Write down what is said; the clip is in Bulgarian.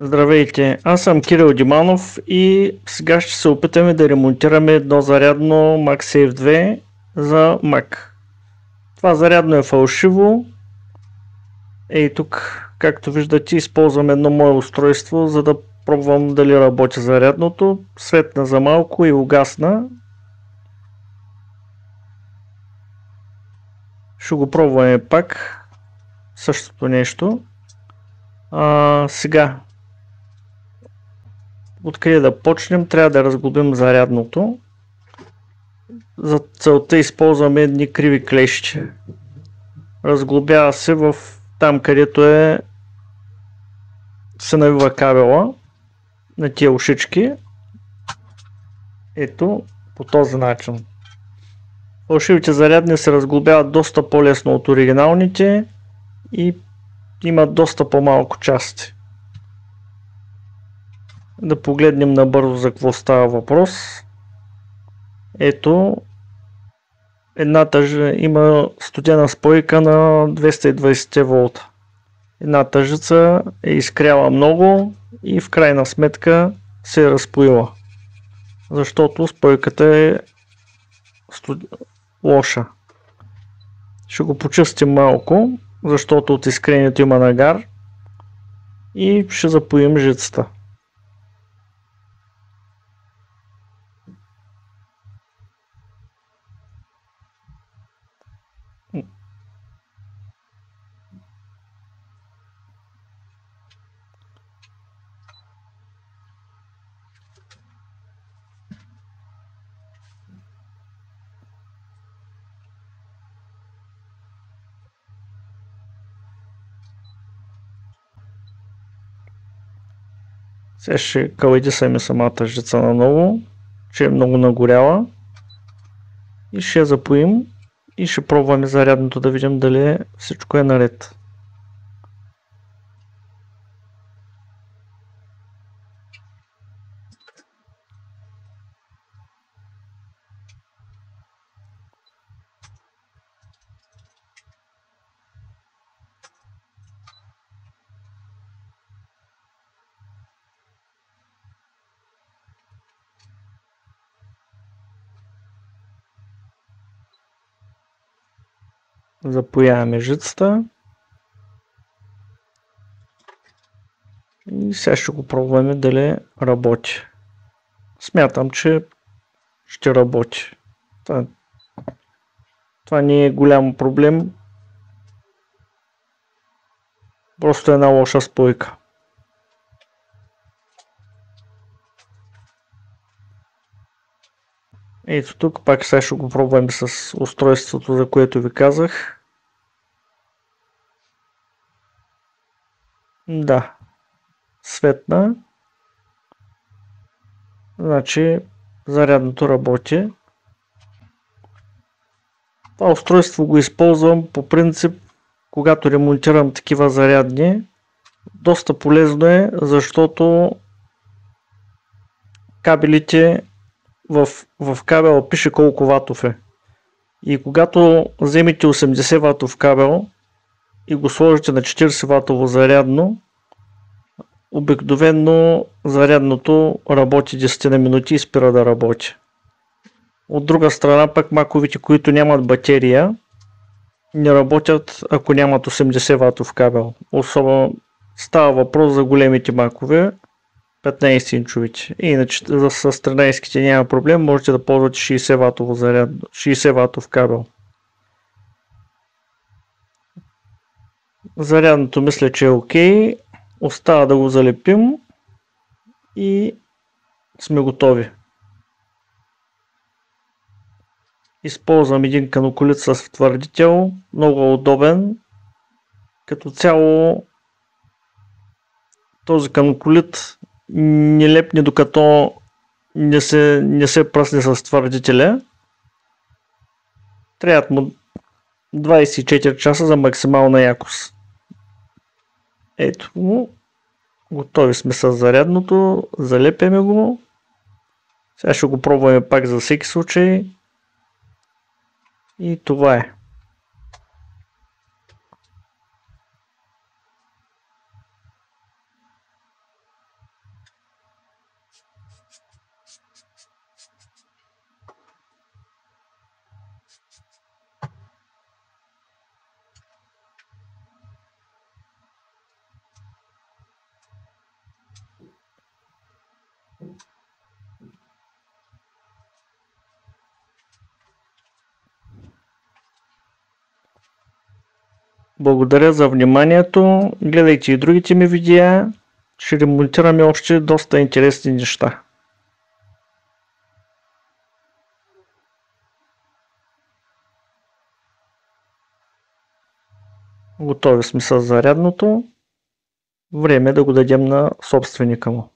Здравейте, аз съм Кирил Диманов и сега ще се опитаме да ремонтираме едно зарядно MagSafe 2 за Mac. Това зарядно е фалшиво. Ей тук, както виждате, използвам едно мое устройство, за да пробвам дали работи зарядното. Светна за малко и угасна. Ще го пробваме пак. Същото нещо. Сега, откъде да почнем? Трябва да разглобим зарядното. За целта използваме едни криви клещи. Разглобява се в там, където се навива кабела на тия ушички. Ето по този начин. Фалшивите зарядни се разглобяват доста по-лесно от оригиналните и имат доста по-малко части. Да погледнем набързо за какво става въпрос. Ето, едната има студена спойка на 220 волта. Една тъжица е изкряла много и в крайна сметка се е разпоила. Защото спойката е лоша. Ще го почистим малко, защото от изкрението има нагар и ще запоим жицата. Сега ще каледисаме самата жица наново, че е много нагоряла и ще я запоим и ще пробваме зарядното да видим дали всичко е наред. Запояваме жицата и сега ще го пробваме дали работи. Смятам, че ще работи. Това не е голям проблем. Просто една лоша спойка. Ето тук пак сега ще го пробваме с устройството, за което ви казах. Да, светна. Значи зарядното работи. Това устройство го използвам по принцип, когато ремонтирам такива зарядни. Доста полезно е, защото кабелите в кабела пише колко ватов е. И когато вземете 80 ватов кабел и го сложите на 40 ватово зарядно, обикновено зарядното работи 10 на минути и спира да работи. От друга страна пък маковите, които нямат батерия, не работят ако нямат 80 ватов кабел. Особено става въпрос за големите макове, 15 инчовите. Иначе с 13-ките няма проблем, можете да ползвате 60 ватово зарядно, 60 ватов кабел. Зарядното мисля, че е окей. Остава да го залепим и сме готови. Използвам един канукулит с втвърдител, много удобен. Като цяло този канукулит не лепне докато не се пръсне с твърдителя. Трябват му 24 часа за максимална якост. Ето го. Готови сме с зарядното. Залепяме го. Сега ще го пробваме пак за всеки случай. И това е. Благодаря за вниманието. Гледайте и другите ми видеа. Ще ремонтираме още доста интересни неща. Готови сме с зарядното. Време е да го дадем на собственика му.